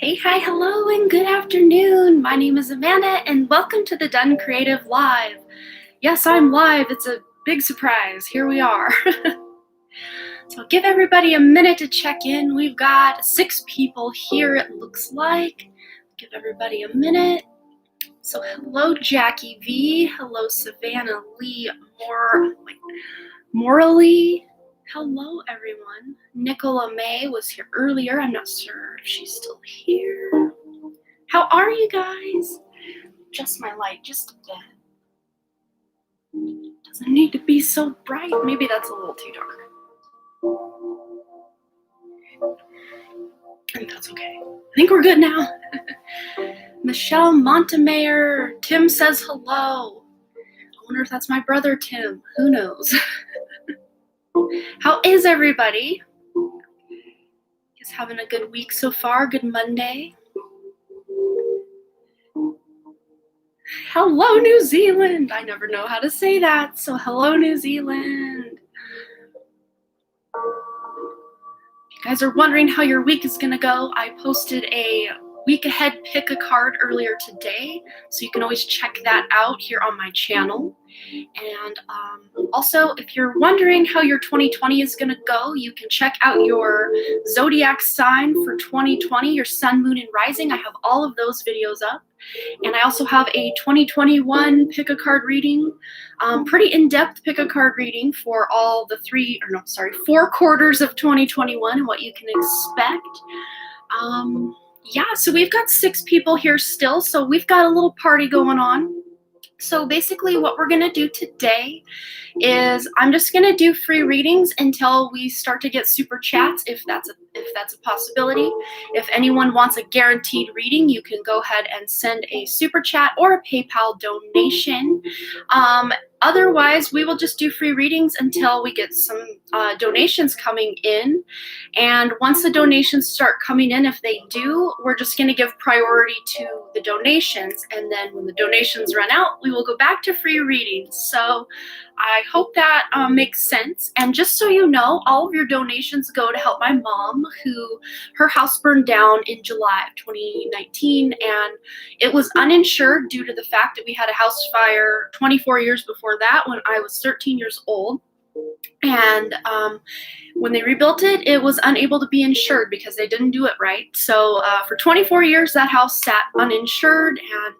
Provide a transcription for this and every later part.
Hey, hi, hello, and good afternoon. My name is Amanda, and welcome to the Dunn Creative Live. Yes, I'm live. It's a big surprise. Here we are. So I'll give everybody a minute to check in. We've got 6 people here, it looks like. Give everybody a minute. So hello, Jackie V. Hello, Savannah Lee Morley. Hello, everyone. Nicola May was here earlier. I'm not sure if she's still here. How are you guys? Just my light, just a bit. Doesn't need to be so bright. Maybe that's a little too dark. And that's okay. I think we're good now. Michelle Montemayer. Tim says hello. I wonder if that's my brother Tim. Who knows? How is everybody? Just having a good week so far. Good Monday. Hello, New Zealand. I never know how to say that. So hello, New Zealand. If you guys are wondering how your week is going to go, I posted a week ahead pick a card earlier today. So you can always check that out here on my channel. And also, if you're wondering how your 2020 is going to go, you can check out your zodiac sign for 2020, your sun, moon, and rising. I have all of those videos up. And I also have a 2021 pick a card reading, pretty in-depth pick a card reading for all the 4 quarters of 2021 and what you can expect. Yeah, so we've got 6 people here still, so we've got a little party going on. So basically what we're going to do today is I'm just going to do free readings until we start to get super chats, if that's a possibility. If anyone wants a guaranteed reading, you can go ahead and send a super chat or a PayPal donation. Otherwise, we will just do free readings until we get some donations coming in. And once the donations start coming in, if they do, we're just going to give priority to the donations. And then when the donations run out, we will go back to free readings. So I hope that makes sense. And just so you know, all of your donations go to help my mom, who her house burned down in July of 2019. And it was uninsured due to the fact that we had a house fire 24 years before that when I was 13 years old. And when they rebuilt it, it was unable to be insured because they didn't do it right. So for 24 years, that house sat uninsured, and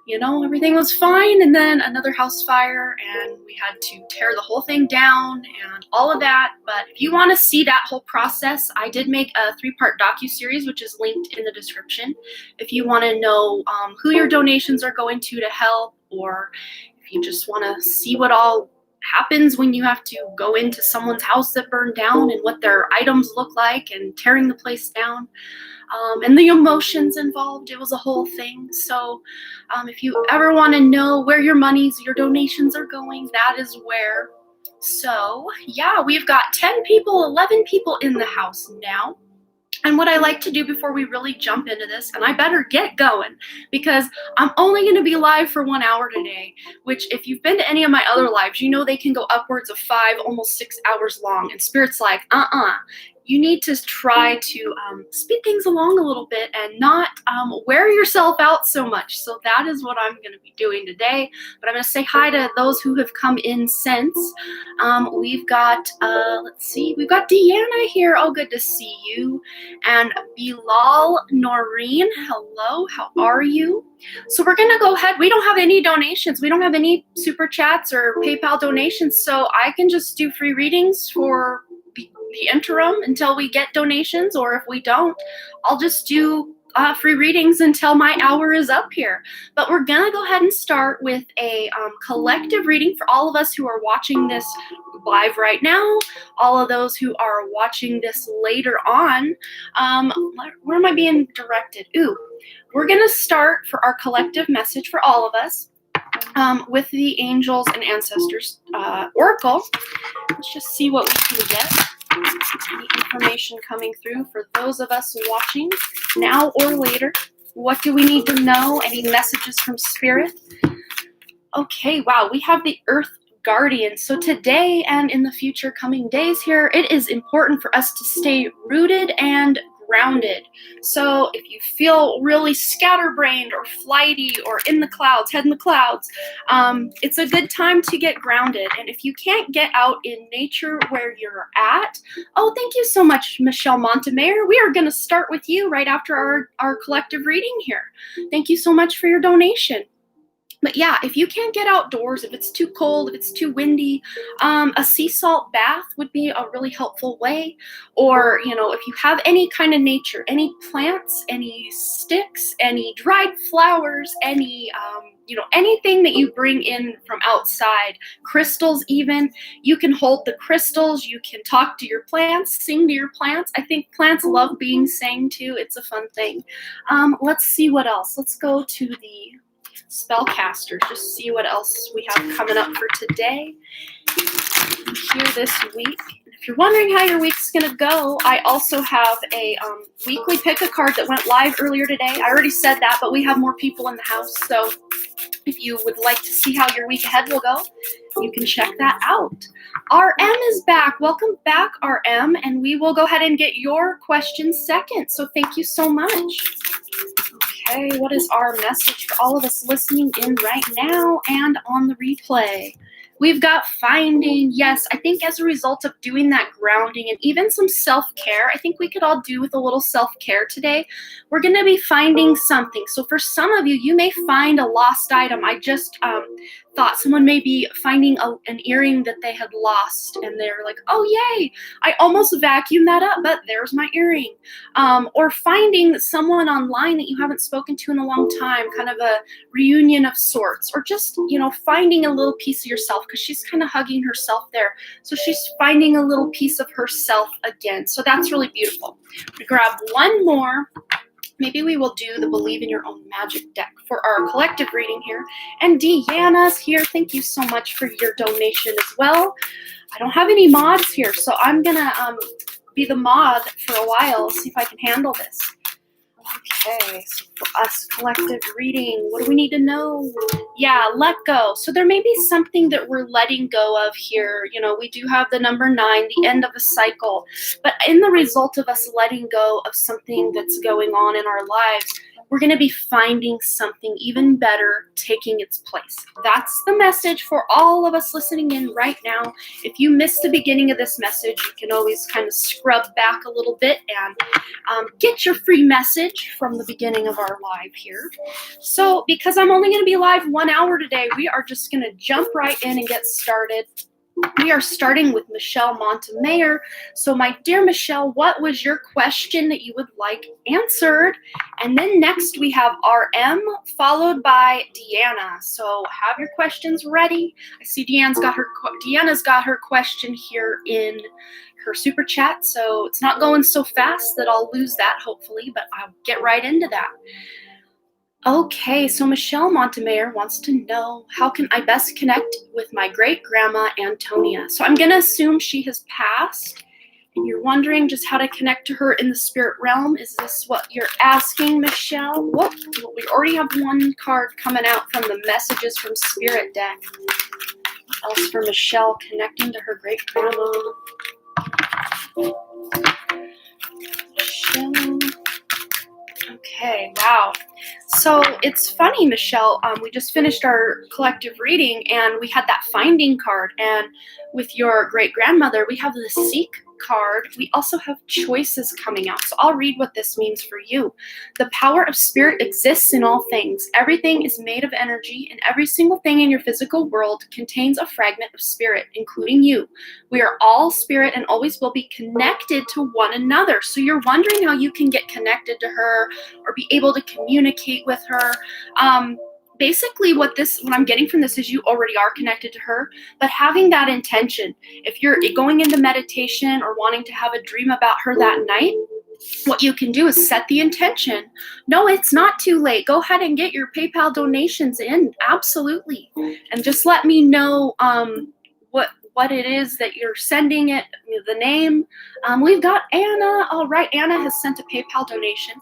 you know, everything was fine. And then another house fire, and we had to tear the whole thing down and all of that. But if you want to see that whole process, I did make a 3-part docuseries, which is linked in the description. If you want to know who your donations are going to help, or if you just want to see what all happens when you have to go into someone's house that burned down and what their items look like and tearing the place down, and the emotions involved. It was a whole thing. So if you ever want to know where your donations are going, that is where. So yeah, we've got 10 people, 11 people in the house now. And what I like to do before we really jump into this, and I better get going because I'm only going to be live for 1 hour today, which if you've been to any of my other lives, you know they can go upwards of 5, almost 6 hours long. And Spirit's like, you need to try to speed things along a little bit and not wear yourself out so much. So that is what I'm going to be doing today. But I'm going to say hi to those who have come in since. We've got, let's see, we've got Deanna here. Oh, good to see you. And Bilal Noreen, hello, how are you? So we're going to go ahead. We don't have any donations. We don't have any super chats or PayPal donations. So I can just do free readings for the interim until we get donations, or if we don't, I'll just do free readings until my hour is up here. But we're gonna go ahead and start with a collective reading for all of us who are watching this live right now, all of those who are watching this later on. Where am I being directed? We're gonna start for our collective message for all of us with the Angels and Ancestors Oracle. Let's just see what we can get. Any information coming through for those of us watching now or later. What do we need to know? Any messages from Spirit? Okay, wow, we have the Earth Guardian. So today and in the future coming days here, it is important for us to stay rooted and grounded. So if you feel really scatterbrained or flighty or in the clouds, head in the clouds, it's a good time to get grounded. And if you can't get out in nature where you're at, oh, thank you so much, Michelle Montemayer. We are going to start with you right after our collective reading here. Thank you so much for your donation. But yeah, if you can't get outdoors, if it's too cold, if it's too windy, a sea salt bath would be a really helpful way. Or, if you have any kind of nature, any plants, any sticks, any dried flowers, any, anything that you bring in from outside, crystals even, you can hold the crystals, you can talk to your plants, sing to your plants. I think plants love being sang to. It's a fun thing. Let's see what else. Let's go to the spellcasters, just see what else we have coming up for today here this week. If you're wondering how your week's gonna go, I also have a weekly pick a card that went live earlier today. I already said that, but we have more people in the house, so if you would like to see how your week ahead will go, you can check that out. RM is back. Welcome back, RM, and we will go ahead and get your questions second, so thank you so much. Okay, what is our message for all of us listening in right now and on the replay? We've got finding. Yes, I think as a result of doing that grounding and even some self-care, I think we could all do with a little self-care today. We're going to be finding something. So for some of you, you may find a lost item. I just thought someone may be finding an earring that they had lost, and they're like, oh, yay, I almost vacuumed that up, but there's my earring. Or finding someone online that you haven't spoken to in a long time, kind of a reunion of sorts, or just, finding a little piece of yourself, because she's kind of hugging herself there. So she's finding a little piece of herself again. So that's really beautiful. We grab one more. Maybe we will do the Believe in Your Own Magic deck for our collective reading here. And Deanna's here. Thank you so much for your donation as well. I don't have any mods here, so I'm going to be the mod for a while, see if I can handle this. Okay, so for us, collective reading, what do we need to know? Yeah, let go. So there may be something that we're letting go of here. We do have the number 9, the end of a cycle. But in the result of us letting go of something that's going on in our lives, we're going to be finding something even better taking its place. That's the message for all of us listening in right now. If you missed the beginning of this message, you can always kind of scrub back a little bit and get your free message from the beginning of our live here. So because I'm only going to be live 1 hour today, we are just going to jump right in and get started. We are starting with Michelle Montemayer. So my dear Michelle, what was your question that you would like answered? And then next we have RM followed by Deanna. So have your questions ready. I see Deanna's got her question here in her super chat. So it's not going so fast that I'll lose that hopefully, but I'll get right into that. Okay, so Michelle Montemayer wants to know, how can I best connect with my great-grandma Antonia? So I'm going to assume she has passed, and you're wondering just how to connect to her in the spirit realm. Is this what you're asking, Michelle? Well, we already have one card coming out from the Messages from Spirit deck. What else for Michelle connecting to her great-grandma? Michelle. Okay, wow. So it's funny, Michelle, we just finished our collective reading and we had that finding card, and with your great-grandmother, we have the seek card. We also have choices coming out. So I'll read what this means for you. The power of spirit exists in all things. Everything is made of energy, and every single thing in your physical world contains a fragment of spirit, including you. We are all spirit and always will be connected to one another. So you're wondering how you can get connected to her or be able to communicate with her. Basically what I'm getting from this is you already are connected to her, but having that intention. If you're going into meditation or wanting to have a dream about her that night, what you can do is set the intention. No, it's not too late. Go ahead and get your PayPal donations in. Absolutely. And just let me know what it is that you're sending it, the name. We've got Anna. All right, Anna has sent a PayPal donation.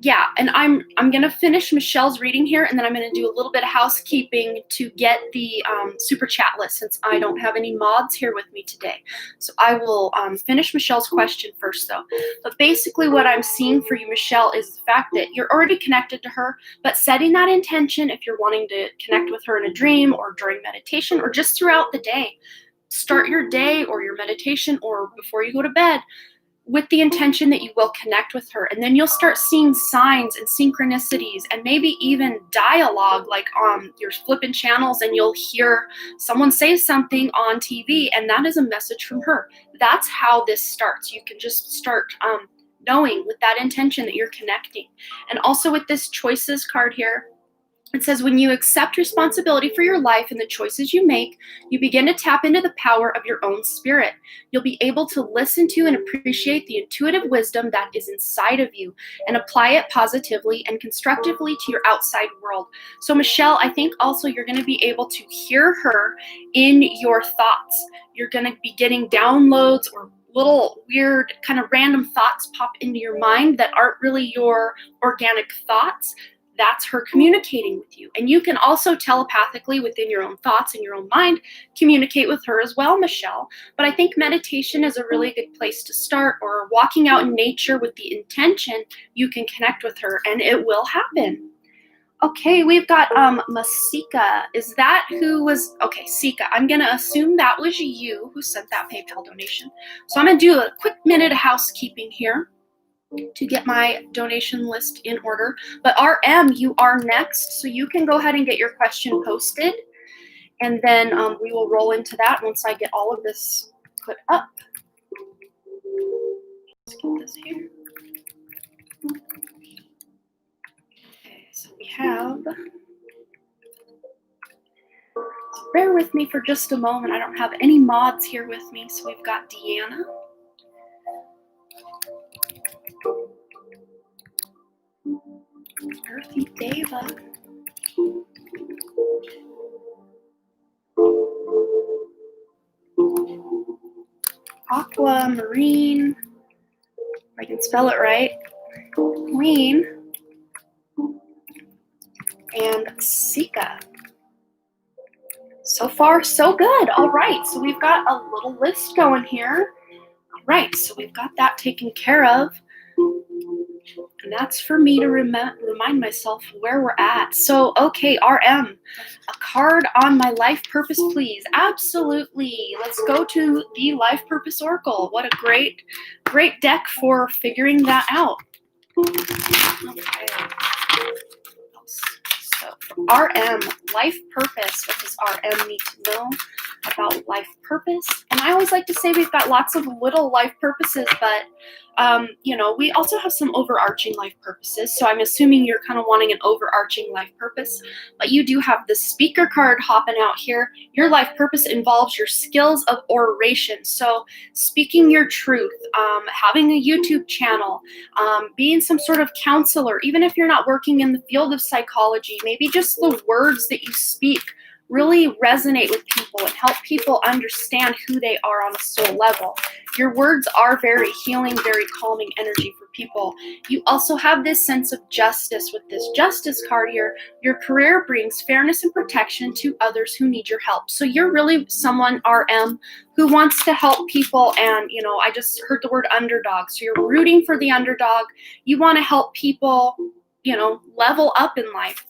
yeah, and I'm gonna finish Michelle's reading here, and then I'm gonna do a little bit of housekeeping to get the super chat list, since I don't have any mods here with me today. So I will finish Michelle's question first, though. But basically, what I'm seeing for you, Michelle, is the fact that you're already connected to her, but setting that intention, if you're wanting to connect with her in a dream or during meditation or just throughout the day, start your day or your meditation or before you go to bed with the intention that you will connect with her. And then you'll start seeing signs and synchronicities and maybe even dialogue, like you're flipping channels and you'll hear someone say something on TV, and that is a message from her. That's how this starts. You can just start knowing with that intention that you're connecting. And also with this choices card here, it says, when you accept responsibility for your life and the choices you make, you begin to tap into the power of your own spirit. You'll be able to listen to and appreciate the intuitive wisdom that is inside of you and apply it positively and constructively to your outside world. So, Michelle, I think also you're going to be able to hear her in your thoughts. You're going to be getting downloads or little weird kind of random thoughts pop into your mind that aren't really your organic thoughts. That's her communicating with you. And you can also telepathically, within your own thoughts and your own mind, communicate with her as well, Michelle. But I think meditation is a really good place to start, or walking out in nature with the intention you can connect with her, and it will happen. Okay, we've got Masika. Is that who was, okay, Sika, I'm going to assume that was you who sent that PayPal donation. So I'm going to do a quick minute of housekeeping here to get my donation list in order. But RM, you are next, so you can go ahead and get your question posted, and then we will roll into that once I get all of this put up. Let's get this here. Okay, so we have, bear with me for just a moment. I don't have any mods here with me, so we've got Deanna. Earthy Deva. Aquamarine, if I can spell it right, Queen, and Sika. So far, so good. All right, so we've got a little list going here. All right, so we've got that taken care of. And that's for me to remind myself where we're at. So, okay, RM, a card on my life purpose, please. Absolutely. Let's go to the Life Purpose Oracle. What a great deck for figuring that out. Okay. So, RM, life purpose. What does RM need to know about life purpose? And I always like to say we've got lots of little life purposes, but we also have some overarching life purposes. So I'm assuming you're kind of wanting an overarching life purpose, but you do have the speaker card hopping out here. Your life purpose involves your skills of oration. So speaking your truth, having a YouTube channel, being some sort of counselor, even if you're not working in the field of psychology, maybe just the words that you speak really resonate with people and help people understand who they are on a soul level. Your words are very healing, very calming energy for people. You also have this sense of justice with this justice card here. Your career brings fairness and protection to others who need your help. So you're really someone, RM, who wants to help people. And, I just heard the word underdog. So you're rooting for the underdog. You want to help people, level up in life.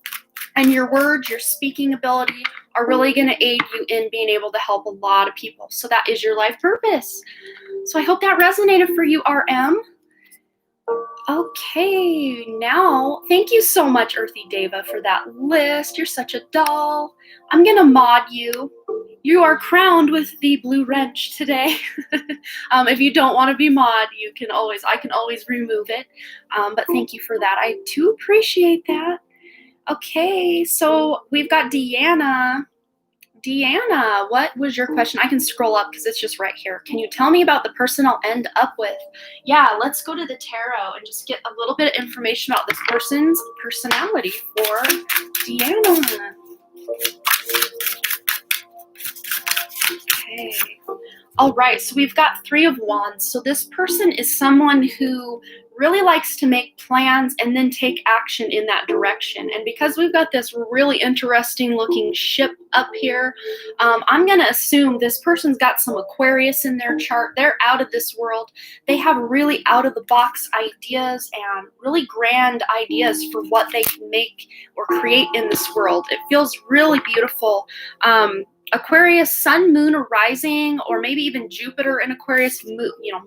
And your words, your speaking ability are really going to aid you in being able to help a lot of people. So that is your life purpose. So I hope that resonated for you, RM. Okay, now, thank you so much, Earthy Deva, for that list. You're such a doll. I'm going to mod you. You are crowned with the blue wrench today. If you don't want to be mod, I can always remove it. But thank you for that. I do appreciate that. Okay, so we've got Deanna. Deanna, what was your question? I can scroll up because it's just right here. Can you tell me about the person I'll end up with? Yeah, let's go to the tarot and just get a little bit of information about this person's personality for Deanna. Okay. All right, so we've got 3 of Wands. So this person is someone who really likes to make plans and then take action in that direction. And because we've got this really interesting looking ship up here, I'm going to assume this person's got some Aquarius in their chart. They're out of this world. They have really out of the box ideas and really grand ideas for what they can make or create in this world. It feels really beautiful. Aquarius, sun, moon, or rising, or maybe even Jupiter in Aquarius,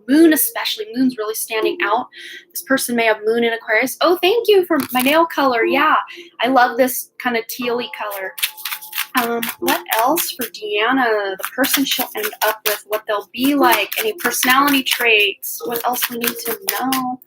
moon especially. Moon's really standing out. This person may have moon in Aquarius. Oh, thank you for my nail color. Yeah, I love this kind of tealy color. What else for Deanna, the person she'll end up with, what they'll be like, any personality traits, what else we need to know.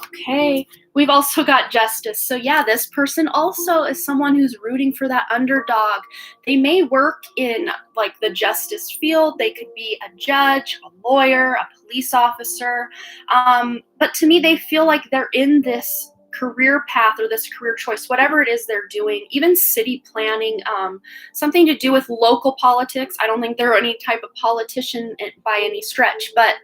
Okay, we've also got justice. So yeah, this person also is someone who's rooting for that underdog. They may work in like the justice field. They could be a judge, a lawyer, a police officer. But to me, they feel like they're in this career path or this career choice, whatever it is they're doing, even city planning, something to do with local politics. I don't think they're any type of politician by any stretch, but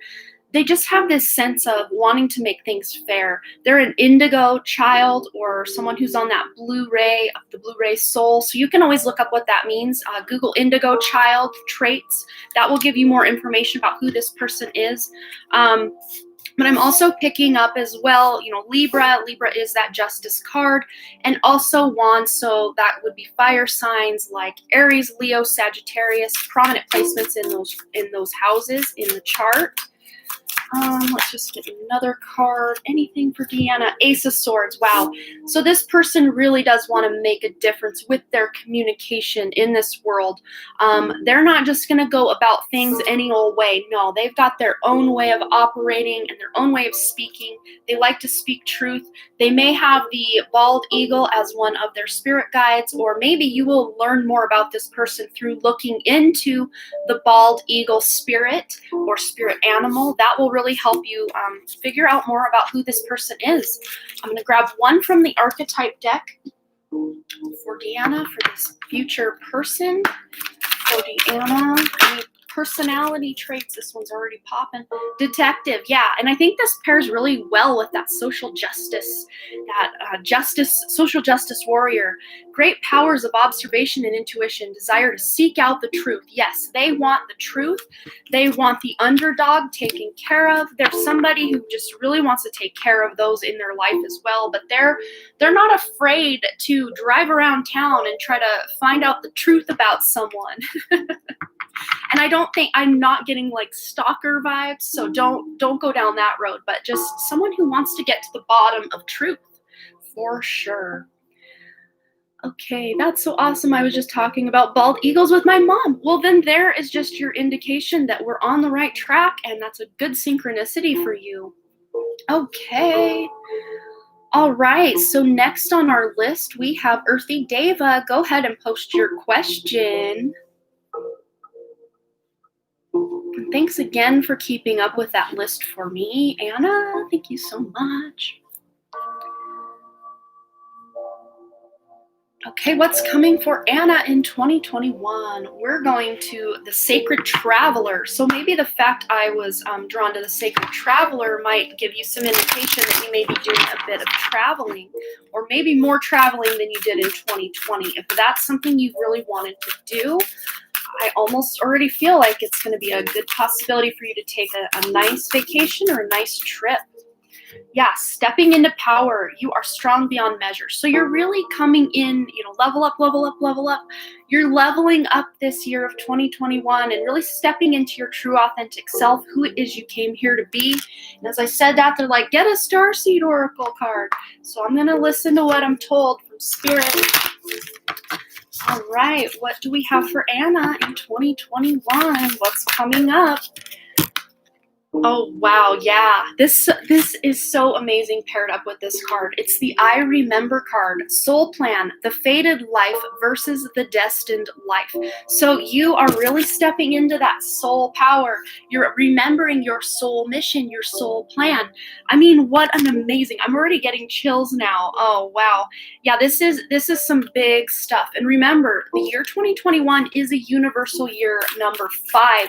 they just have this sense of wanting to make things fair. They're an indigo child or someone who's on that blue ray of the blue ray soul. So you can always look up what that means. Google indigo child traits. That will give you more information about who this person is. But I'm also picking up as well, Libra. Libra is that justice card, and also wands. So that would be fire signs like Aries, Leo, Sagittarius, prominent placements in those houses in the chart. Let's just get another card. Anything for Deanna? Ace of Swords. Wow. So this person really does want to make a difference with their communication in this world. They're not just going to go about things any old way. No, they've got their own way of operating and their own way of speaking. They like to speak truth. They may have the bald eagle as one of their spirit guides, or maybe you will learn more about this person through looking into the bald eagle spirit or spirit animal. That will really help you figure out more about who this person is. I'm going to grab one from the archetype deck for Deanna for this future person. For Deanna, any personality traits? This one's already popping. Detective, yeah, and I think this pairs really well with that social justice, social justice warrior. Great powers of observation and intuition, desire to seek out the truth. Yes, they want the truth. They want the underdog taken care of. There's somebody who just really wants to take care of those in their life as well, but they're not afraid to drive around town and try to find out the truth about someone. And I'm not getting like stalker vibes, so don't go down that road, but just someone who wants to get to the bottom of truth for sure. Okay, that's so awesome. I was just talking about bald eagles with my mom. Well, then there is just your indication that we're on the right track, and that's a good synchronicity for you. Okay. All right, so next on our list, we have Earthy Deva. Go ahead and post your question. And thanks again for keeping up with that list for me, Anna. Thank you so much. Okay, what's coming for Anna in 2021? We're going to the Sacred Traveler. So maybe the fact I was drawn to the Sacred Traveler might give you some indication that you may be doing a bit of traveling, or maybe more traveling than you did in 2020. If that's something you've really wanted to do, I almost already feel like it's going to be a good possibility for you to take a nice vacation or a nice trip. Yeah, stepping into power. You are strong beyond measure. So you're really coming in, level up, level up, level up. You're leveling up this year of 2021 and really stepping into your true authentic self, who it is you came here to be. And as I said that, they're like, get a Starseed Oracle card. So I'm going to listen to what I'm told from Spirit. All right, what do we have for Anna in 2021? What's coming up? Oh, wow, yeah. This is so amazing paired up with this card. It's the I Remember card, Soul Plan, the fated life versus the destined life. So you are really stepping into that soul power. You're remembering your soul mission, your soul plan. I mean, what an amazing, I'm already getting chills now. Oh, wow. Yeah, this is some big stuff. And remember, the year 2021 is a universal year number 5.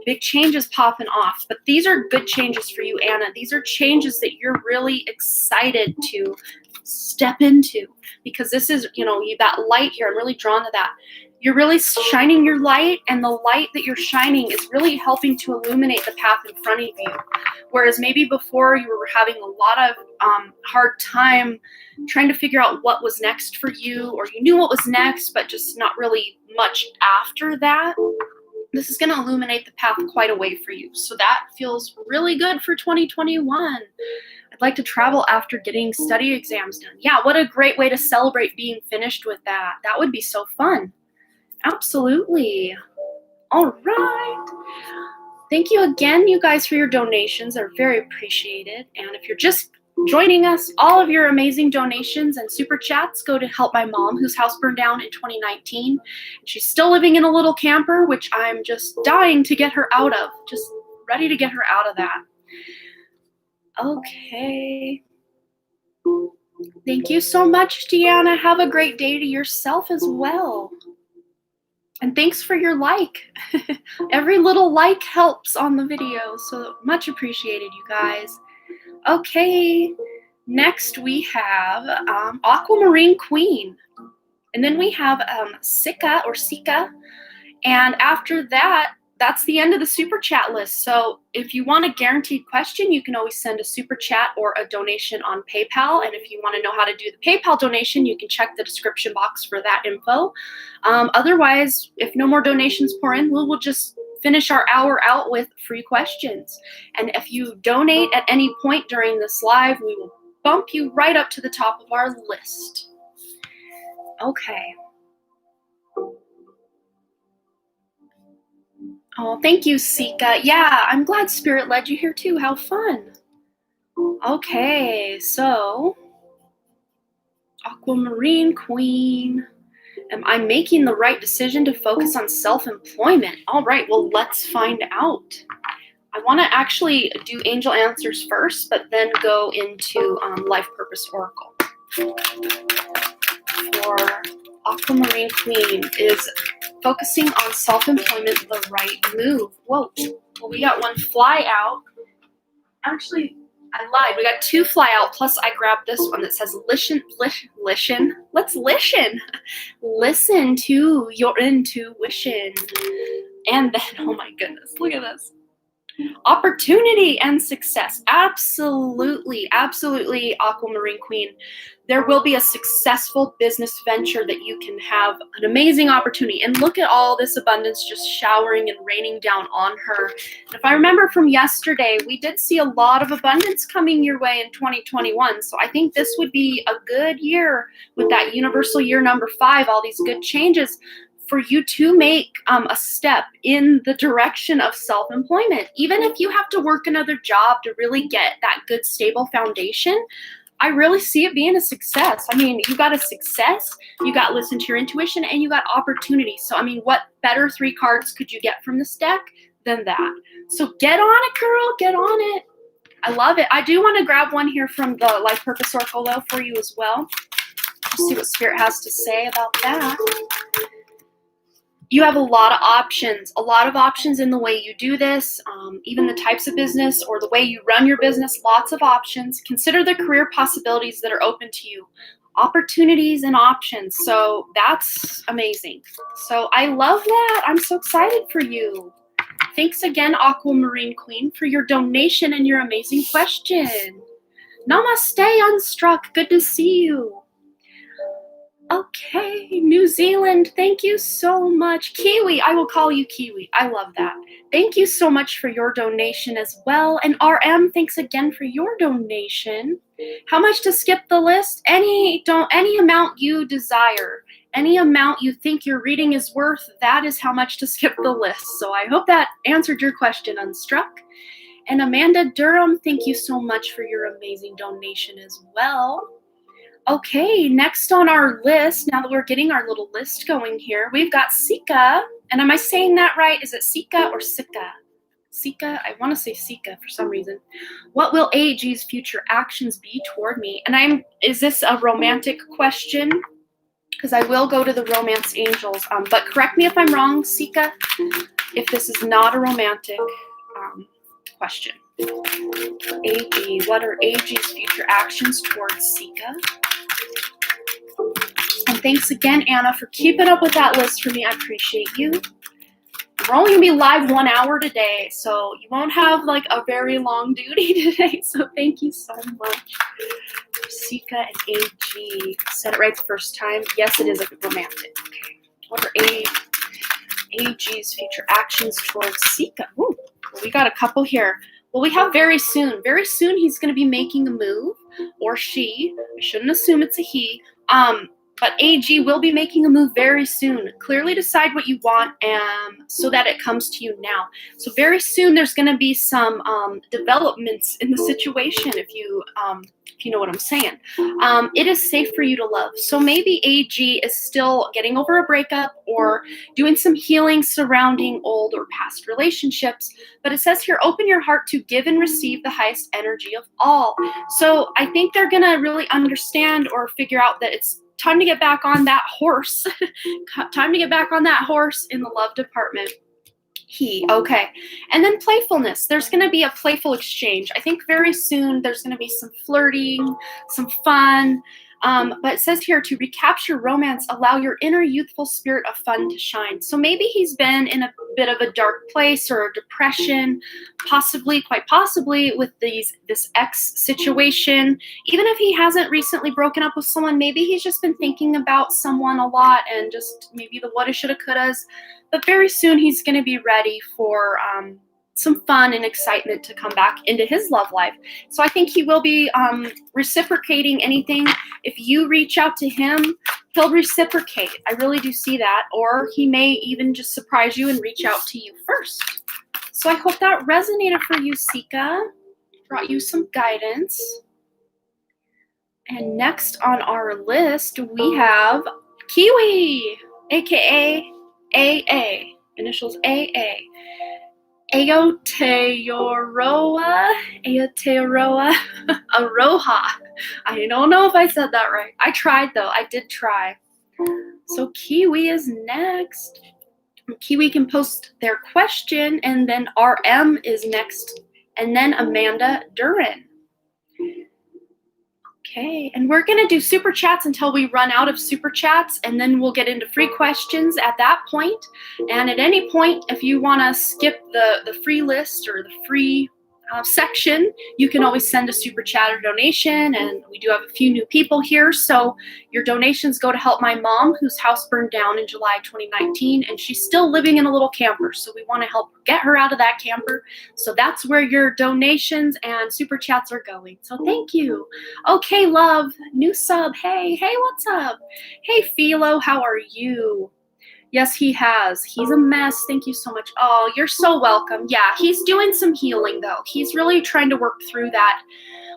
big changes popping off. But these are good changes for you, Anna. These are changes that you're really excited to step into, because this is, that light here. I'm really drawn to that. You're really shining your light, and the light that you're shining is really helping to illuminate the path in front of you. Whereas maybe before you were having a lot of hard time trying to figure out what was next for you, or you knew what was next, but just not really much after that. This is going to illuminate the path quite a way for you. So that feels really good for 2021. I'd like to travel after getting study exams done. Yeah, what a great way to celebrate being finished with that. That would be so fun. Absolutely. All right. Thank you again, you guys, for your donations. They're very appreciated. And if you're just joining us, all of your amazing donations and super chats go to help my mom, whose house burned down in 2019. She's still living in a little camper, which I'm just dying to get her out of. Just ready to get her out of that. Okay. Thank you so much, Deanna. Have a great day to yourself as well. And thanks for your like. Every little like helps on the video, so much appreciated, you guys. Okay, next we have Aquamarine Queen. And then we have Sika, and after that, that's the end of the super chat list. So if you want a guaranteed question, you can always send a super chat or a donation on PayPal. And if you want to know how to do the PayPal donation, you can check the description box for that info. Otherwise, if no more donations pour in, we'll just finish our hour out with free questions. And if you donate at any point during this live, we will bump you right up to the top of our list. Okay. Oh, thank you, Sika. Yeah, I'm glad Spirit led you here too. How fun. Okay, so Aquamarine Queen. Am I making the right decision to focus on self-employment? All right, well, let's find out. I want to actually do angel answers first, but then go into Life Purpose Oracle. For Aquamarine Queen, is focusing on self-employment the right move? Whoa, well, we got one fly out. Actually, I lied. We got two fly out, plus I grabbed this one that says listen. Let's listen. Listen to your intuition. And then, oh my goodness, look at this. Opportunity and success. Absolutely, Aquamarine Queen. There will be a successful business venture that you can have an amazing opportunity. And look at all this abundance just showering and raining down on her. And if I remember from yesterday, we did see a lot of abundance coming your way in 2021. So I think this would be a good year with that universal year number 5, all these good changes, for you to make a step in the direction of self-employment. Even if you have to work another job to really get that good, stable foundation, I really see it being a success. I mean, you got a success, you got listen to your intuition, and you got opportunity. So, I mean, what better 3 cards could you get from this deck than that? So get on it, girl, get on it. I love it. I do want to grab one here from the Life Purpose Oracle, though, for you as well. Just see what Spirit has to say about that. You have a lot of options in the way you do this, even the types of business or the way you run your business, lots of options. Consider the career possibilities that are open to you, opportunities and options. So that's amazing. So I love that. I'm so excited for you. Thanks again, Aquamarine Queen, for your donation and your amazing question. Namaste, Unstruck. Good to see you. Okay, New Zealand, thank you so much. Kiwi, I will call you Kiwi. I love that. Thank you so much for your donation as well. And RM, thanks again for your donation. How much to skip the list? Any amount you desire. Any amount you think your reading is worth, that is how much to skip the list. So I hope that answered your question, Unstruck. And Amanda Durham, thank you so much for your amazing donation as well. Okay, next on our list, now that we're getting our little list going here, we've got Sika. And am I saying that right? Is it Sika or Sika? Sika? I want to say Sika for some reason. What will AG's future actions be toward me? And is this a romantic question? Because I will go to the romance angels. But correct me if I'm wrong, Sika. if this is not a romantic question. AG, what are AG's future actions towards Sika? And thanks again, Anna, for keeping up with that list for me. I appreciate you. We're only going to be live 1 hour today, so you won't have like a very long duty today. So thank you so much. Sika and AG. Said it right the first time. Yes, it is a romantic. Okay. What are AG's future actions towards Sika? Ooh, we got a couple here. Well, we have very soon. Very soon he's going to be making a move, or she. I shouldn't assume it's a he. But AG will be making a move very soon. Clearly decide what you want so that it comes to you now. So very soon there's going to be some developments in the situation, if you know what I'm saying. It is safe for you to love. So maybe AG is still getting over a breakup or doing some healing surrounding old or past relationships. But it says here, open your heart to give and receive the highest energy of all. So I think they're going to really understand or figure out that it's time to get back on that horse. Time to get back on that horse in the love department. Okay. And then playfulness. There's going to be a playful exchange. I think very soon there's going to be some flirting, some fun. But it says here, to recapture romance, allow your inner youthful spirit of fun to shine. So maybe he's been in a bit of a dark place or a depression, possibly, quite possibly, with this ex situation. Even if he hasn't recently broken up with someone, maybe he's just been thinking about someone a lot and just maybe the woulda, shoulda, couldas. But very soon he's going to be ready for some fun and excitement to come back into his love life. So I think he will be reciprocating anything. If you reach out to him, he'll reciprocate. I really do see that. Or he may even just surprise you and reach out to you first. So I hope that resonated for you, Sika. Brought you some guidance. And next on our list, we have Kiwi, aka AA, initials AA. Aotearoa, Aroha. I don't know if I said that right. I tried though. I did try. So Kiwi is next. Kiwi can post their question, and then RM is next, and then Amanda Duran. Okay, and we're going to do super chats until we run out of super chats, and then we'll get into free questions at that point. And at any point, if you want to skip the free list or the free section, you can always send a super chat or donation, and we do have a few new people here, so your donations go to help my mom, whose house burned down in July 2019, and she's still living in a little camper, so we want to help get her out of that camper. So that's where your donations and super chats are going. So thank you. Okay, love, new sub. Hey, what's up? Hey, Philo, how are you? Yes, he has. He's a mess. Thank you so much. Oh, you're so welcome. Yeah, he's doing some healing, though. He's really trying to work through that.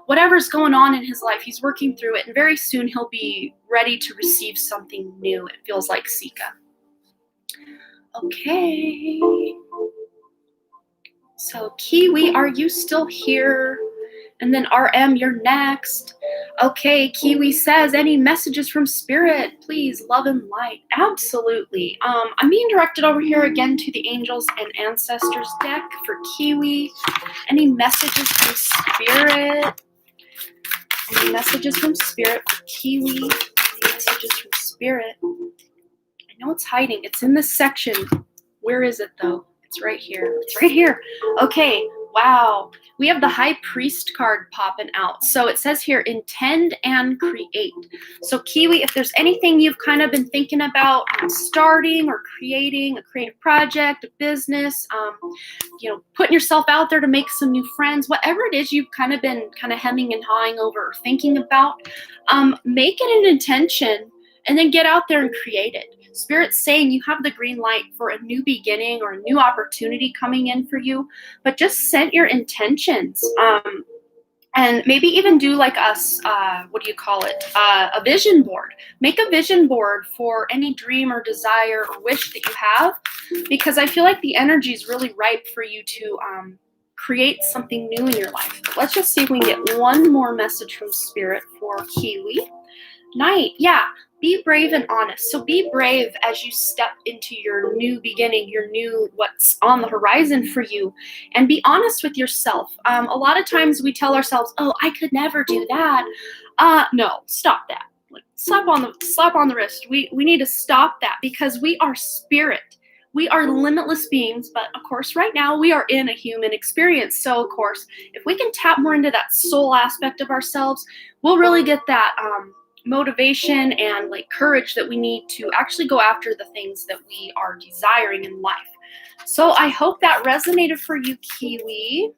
Whatever's going on in his life, he's working through it. And very soon he'll be ready to receive something new. It feels like Sika. Okay. So, Kiwi, are you still here? And then RM, you're next. Okay, Kiwi says, any messages from Spirit? Please, love and light. Absolutely. I'm being directed over here again to the Angels and Ancestors deck for Kiwi. Any messages from Spirit? Any messages from Spirit for Kiwi? Any messages from Spirit? I know it's hiding. It's in this section. Where is it, though? It's right here. It's right here. Okay. Wow. We have the High Priest card popping out. So it says here, intend and create. So Kiwi, if there's anything you've kind of been thinking about starting or creating, a creative project, a business, putting yourself out there to make some new friends, whatever it is you've kind of been hemming and hawing over or thinking about, make it an intention and then get out there and create it. Spirit's saying you have the green light for a new beginning or a new opportunity coming in for you, but just set your intentions. And maybe even do like a vision board. Make a vision board for any dream or desire or wish that you have, because I feel like the energy is really ripe for you to create something new in your life. Let's just see if we can get one more message from Spirit for Kiwi. Night, yeah. be brave and honest. So be brave as you step into your new beginning, your new what's on the horizon for you, and be honest with yourself. A lot of times we tell ourselves, "Oh, I could never do that." No, stop that. Like slap on the wrist. We need to stop that because we are spirit. We are limitless beings, but of course, right now we are in a human experience. So, of course, if we can tap more into that soul aspect of ourselves, we'll really get that motivation and like courage that we need to actually go after the things that we are desiring in life. So I hope that resonated for you, Kiwi.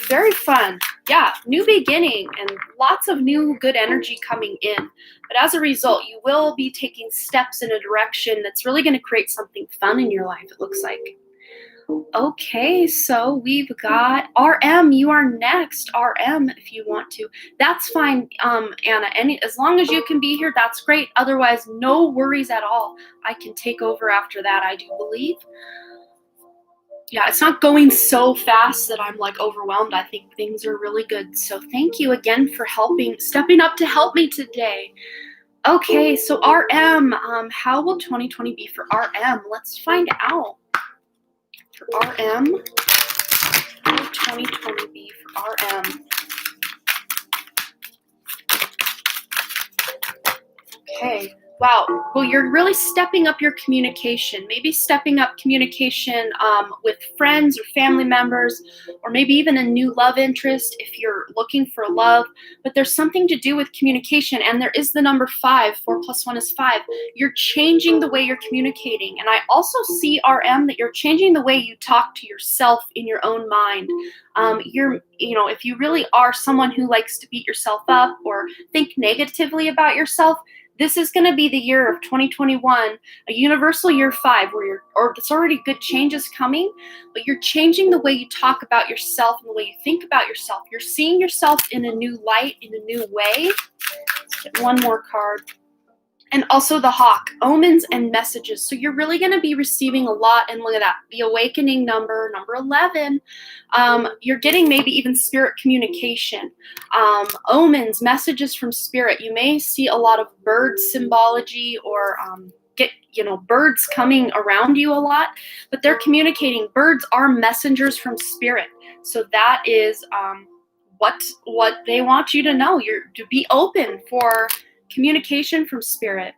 Very fun. Yeah, new beginning and lots of new good energy coming in. But as a result, you will be taking steps in a direction that's really going to create something fun in your life, it looks like. Okay, so we've got RM. You are next, RM, if you want to. That's fine, Anna. As long as you can be here, that's great. Otherwise, no worries at all. I can take over after that, I do believe. Yeah, it's not going so fast that I'm like overwhelmed. I think things are really good. So thank you again for stepping up to help me today. Okay, so RM, how will 2020 be for RM? Let's find out. For RM, how will 2020 be for RM? Okay. Wow. Well, you're really stepping up your communication. Maybe stepping up communication with friends or family members, or maybe even a new love interest if you're looking for love. But there's something to do with communication, and there is the number 5. 4 + 1 is 5. You're changing the way you're communicating, and I also see RM that you're changing the way you talk to yourself in your own mind. If you really are someone who likes to beat yourself up or think negatively about yourself, this is going to be the year of 2021, a universal year 5, or it's already good changes coming, but you're changing the way you talk about yourself and the way you think about yourself. You're seeing yourself in a new light, in a new way. Let's get one more card. And also the Hawk, omens and messages. So you're really going to be receiving a lot. And look at that, the awakening number 11. You're getting maybe even spirit communication, omens, messages from spirit. You may see a lot of bird symbology or get birds coming around you a lot, but they're communicating. Birds are messengers from spirit. So that is what they want you to know. You're to be open for communication from spirit.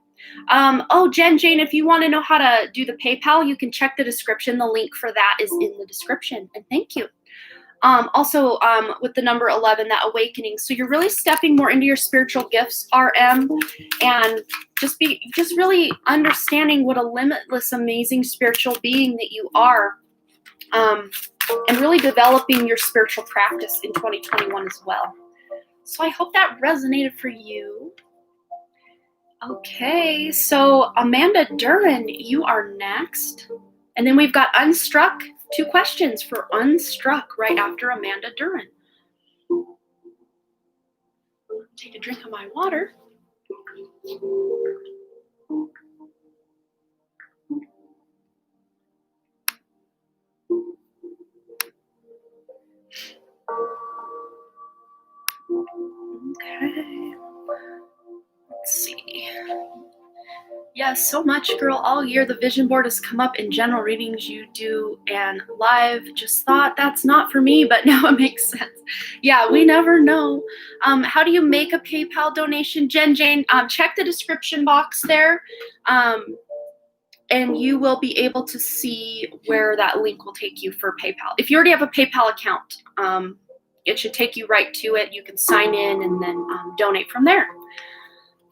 Jane, if you want to know how to do the PayPal, you can check the description. The link for that is in the description. And thank you. With the number 11, that awakening. So you're really stepping more into your spiritual gifts, RM, and just really understanding what a limitless, amazing spiritual being that you are. And really developing your spiritual practice in 2021 as well. So I hope that resonated for you. Okay, so Amanda Duran, you are next. And then we've got Unstruck. 2 questions for Unstruck right after Amanda Duran. Take a drink of my water. Okay. Let's see. Yes, so much, girl. All year the vision board has come up in general readings you do and live. Just thought that's not for me, but now it makes sense. Yeah, we never know. How do you make a PayPal donation? Jane, check the description box there. And you will be able to see where that link will take you for PayPal. If you already have a PayPal account, it should take you right to it. You can sign in and then donate from there.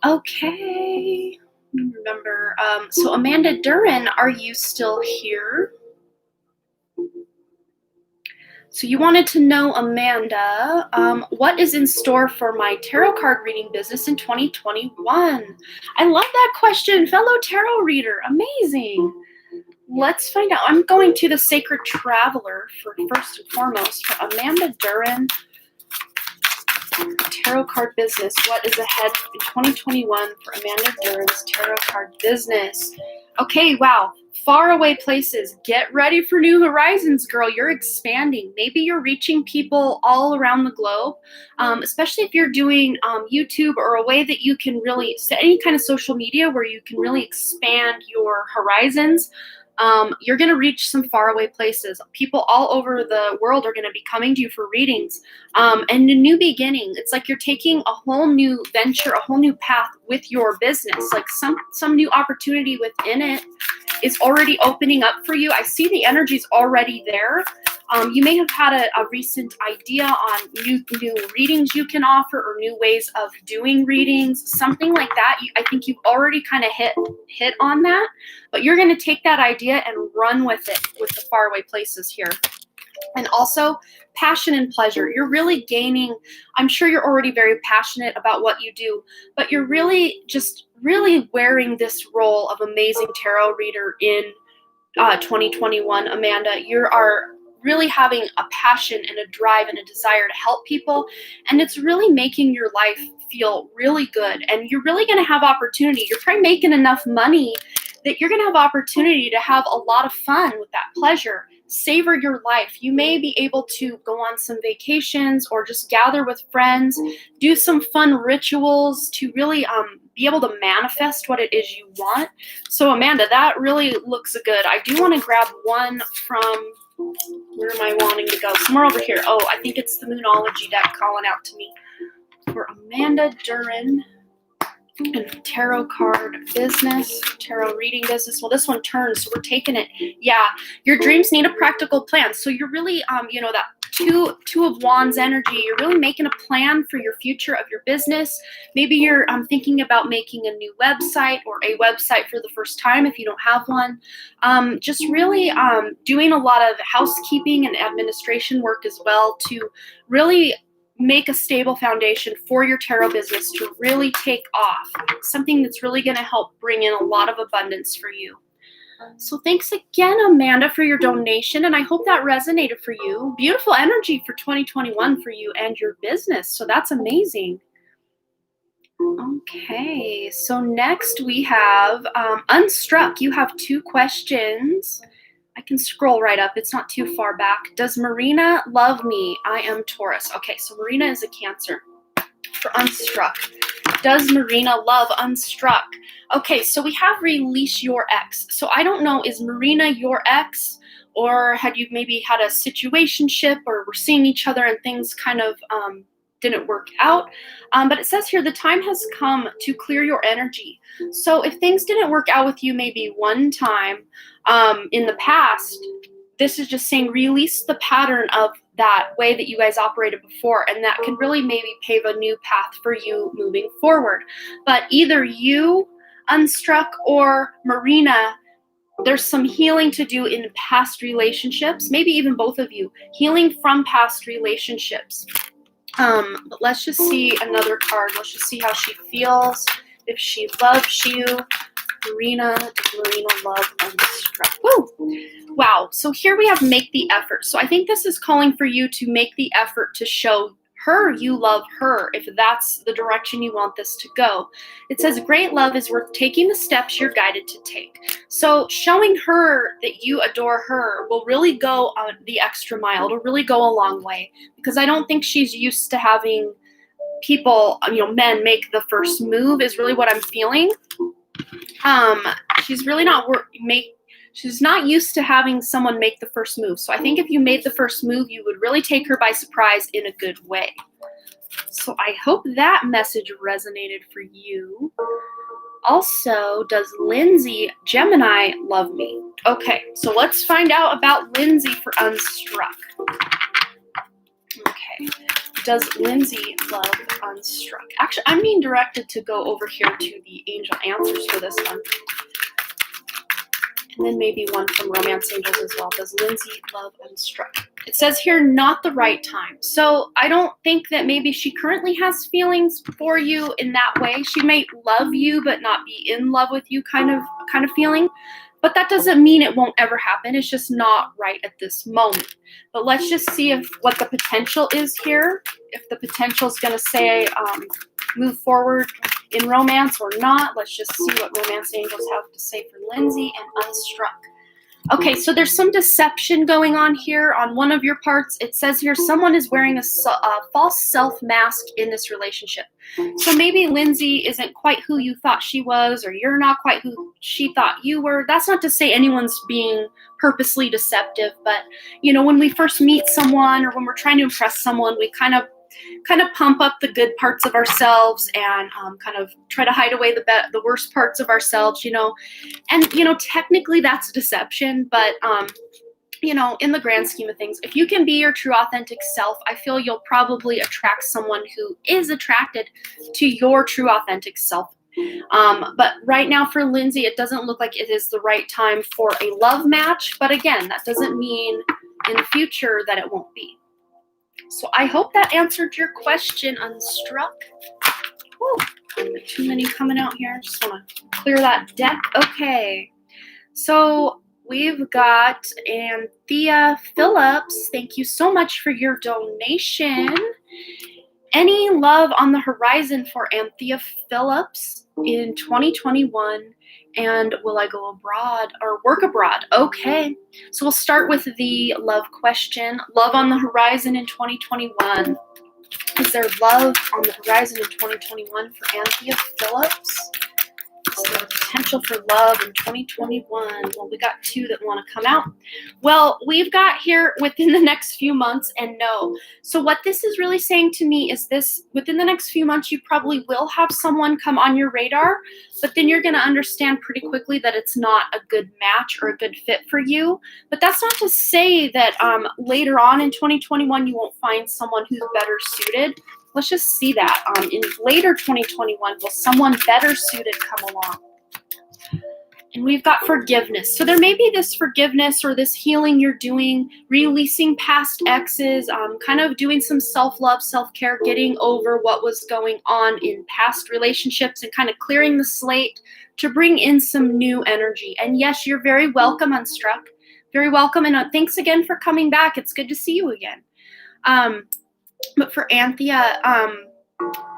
Okay. Remember, so Amanda Duran, are you still here? So you wanted to know, Amanda, what is in store for my tarot card reading business in 2021? I love that question, fellow tarot reader. Amazing. Let's find out. I'm going to the Sacred Traveler for first and foremost for Amanda Duran. Tarot card business. What is ahead in 2021 for Amanda Dunn's tarot card business? Okay, wow. Faraway places. Get ready for new horizons, girl. You're expanding. Maybe you're reaching people all around the globe, especially if you're doing YouTube or a way that you can really, any kind of social media where you can really expand your horizons. You're going to reach some faraway places. People all over the world are going to be coming to you for readings, and a new beginning. It's like you're taking a whole new venture, a whole new path with your business. Like some new opportunity within it is already opening up for you. I see the energy's already there. You may have had a recent idea on new readings you can offer or new ways of doing readings, something like that. I think you've already kind of hit on that, but you're going to take that idea and run with it with the faraway places here. And also passion and pleasure. You're really gaining, I'm sure you're already very passionate about what you do, but you're really wearing this role of amazing tarot reader in 2021, Amanda. You are really having a passion and a drive and a desire to help people, and it's really making your life feel really good, and you're really going to have opportunity. You're probably making enough money that you're going to have opportunity to have a lot of fun with that pleasure. Savor your life. You may be able to go on some vacations or just gather with friends, do some fun rituals to really be able to manifest what it is you want. So Amanda, that really looks good. I do want to grab one from, where am I wanting to go? Somewhere over here. Oh, I think it's the Moonology deck calling out to me. For Amanda Dunn and tarot card business, tarot reading business. Well, this one turns, so we're taking it. Yeah, your dreams need a practical plan. So you're really, that two of wands energy. You're really making a plan for your future of your business. Maybe you're thinking about making a new website or a website for the first time if you don't have one. Just really doing a lot of housekeeping and administration work as well to really make a stable foundation for your tarot business to really take off. Something that's really going to help bring in a lot of abundance for you. So thanks again, Amanda, for your donation, and I hope that resonated for you. Beautiful energy for 2021 for you and your business, so that's amazing. Okay, so next we have Unstruck. You have 2 questions. I can scroll right up. It's not too far back. Does Marina love me? I am Taurus. Okay, so Marina is a Cancer. For Unstruck. Does Marina love Unstruck? Okay, so we have release your ex. So I don't know, is Marina your ex? Or had you maybe had a situationship or were seeing each other and things kind of didn't work out? But it says here the time has come to clear your energy. So if things didn't work out with you maybe one time in the past, this is just saying release the pattern of that way that you guys operated before, and that can really maybe pave a new path for you moving forward. But either you, Unstruck, or Marina, there's some healing to do in past relationships, maybe even both of you, healing from past relationships. But let's just see another card. Let's just see how she feels, if she loves you. Marina, does Marina love Unstruck? Woo! Wow, so here we have make the effort. So I think this is calling for you to make the effort to show her you love her, if that's the direction you want this to go. It says great love is worth taking the steps you're guided to take. So showing her that you adore her will really go the extra mile. It'll really go a long way, because I don't think she's used to having people, men make the first move is really what I'm feeling. She's really she's not used to having someone make the first move. So I think if you made the first move, you would really take her by surprise in a good way. So I hope that message resonated for you. Also, does Lindsay Gemini love me? Okay, so let's find out about Lindsay for Unstruck. Okay, does Lindsay love Unstruck? Actually, I'm being directed to go over here to the angel answers for this one. And then maybe one from Romance Angels as well. Does Lindsay love Unstruck? It says here, not the right time. So I don't think that maybe she currently has feelings for you in that way. She may love you, but not be in love with you kind of feeling. But that doesn't mean it won't ever happen. It's just not right at this moment. But let's just see if what the potential is here. If the potential is going to say move forward in romance or not. Let's just see what romance angels have to say for Lindsay and Unstruck. Okay, so there's some deception going on here on one of your parts. It says here someone is wearing a false self mask in this relationship. So maybe Lindsay isn't quite who you thought she was, or you're not quite who she thought you were. That's not to say anyone's being purposely deceptive, but you know, when we first meet someone or when we're trying to impress someone, we kind of pump up the good parts of ourselves and kind of try to hide away the worst parts of ourselves, you know. And, you know, technically that's deception, but, you know, in the grand scheme of things, if you can be your true authentic self, I feel you'll probably attract someone who is attracted to your true authentic self. But right now for Lindsay, it doesn't look like it is the right time for a love match. But again, that doesn't mean in the future that it won't be. So I hope that answered your question, Unstruck. Woo, too many coming out here. I just want to clear that deck. Okay. So we've got Anthea Phillips. Thank you so much for your donation. Any love on the horizon for Anthea Phillips in 2021? And will I go abroad or work abroad? Okay. So we'll start with the love question. Love on the horizon in 2021. Is there love on the horizon in 2021 for Anthea Phillips? Is there potential for love in 2021? Well, we got two that want to come out. Well, we've got here within the next few months and no. So what this is really saying to me is this: within the next few months, you probably will have someone come on your radar, but then you're going to understand pretty quickly that it's not a good match or a good fit for you. But that's not to say that later on in 2021, you won't find someone who's better suited. Let's just see that. In later 2021, will someone better suited come along? And we've got forgiveness. So there may be this forgiveness or this healing you're doing, releasing past exes, kind of doing some self-love, self-care, getting over what was going on in past relationships and kind of clearing the slate to bring in some new energy. And yes, you're very welcome, Unstruck. Very welcome. And thanks again for coming back. It's good to see you again. But for Anthea,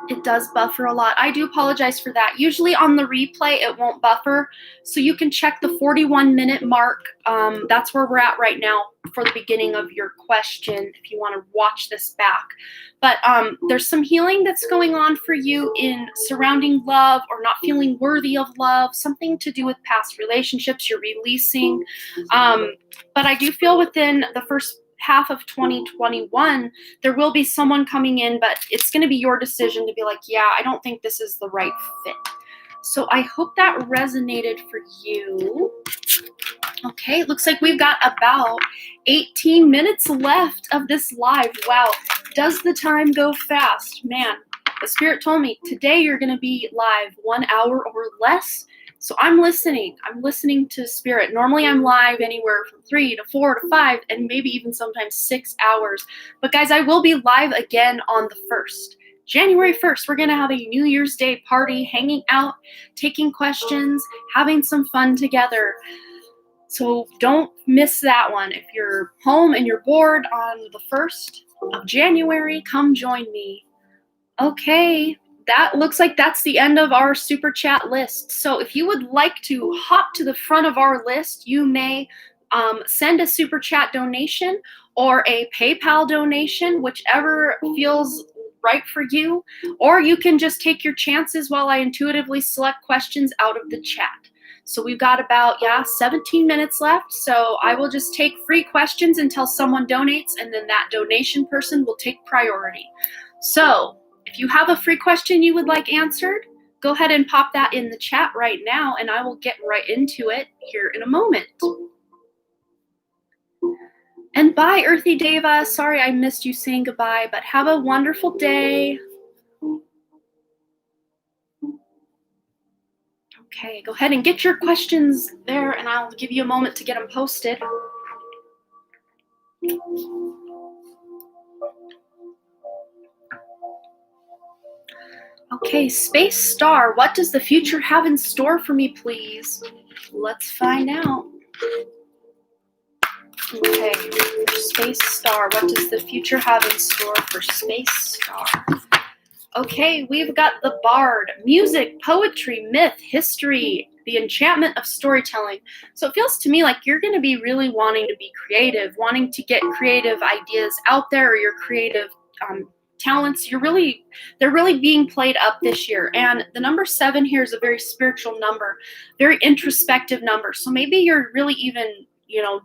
it does buffer a lot. I do apologize for that. Usually on the replay, it won't buffer. So you can check the 41-minute mark. That's where we're at right now for the beginning of your question, if you want to watch this back. But there's some healing that's going on for you in surrounding love or not feeling worthy of love, something to do with past relationships you're releasing. But I do feel within the first half of 2021, there will be someone coming in, but it's going to be your decision to be like, yeah, I don't think this is the right fit. So I hope that resonated for you. Okay, looks like we've got about 18 minutes left of this live. Wow, does the time go fast? Man, the Spirit told me today you're going to be live 1 hour or less. So I'm listening to Spirit. Normally I'm live anywhere from 3 to 4 to 5 and maybe even sometimes 6 hours. But guys, I will be live again on the 1st. January 1st, we're going to have a New Year's Day party, hanging out, taking questions, having some fun together. So don't miss that one. If you're home and you're bored on the 1st of January, come join me. Okay. That looks like that's the end of our super chat list. So if you would like to hop to the front of our list, you may send a super chat donation or a PayPal donation, whichever feels right for you. Or you can just take your chances while I intuitively select questions out of the chat. So we've got about, 17 minutes left. So I will just take free questions until someone donates, and then that donation person will take priority. So if you have a free question you would like answered, go ahead and pop that in the chat right now, and I will get right into it here in a moment. And bye, Earthy Deva. Sorry I missed you saying goodbye, but have a wonderful day. Okay, go ahead and get your questions there, and I'll give you a moment to get them posted. Okay, Space Star, what does the future have in store for me, please? Let's find out. Okay, for Space Star, what does the future have in store for Space Star? Okay, we've got the Bard, music, poetry, myth, history, the enchantment of storytelling. So it feels to me like you're going to be really wanting to be creative, wanting to get creative ideas out there, or your creative talents. They're really being played up this year. And the number 7 here is a very spiritual number, very introspective number. So maybe you're really even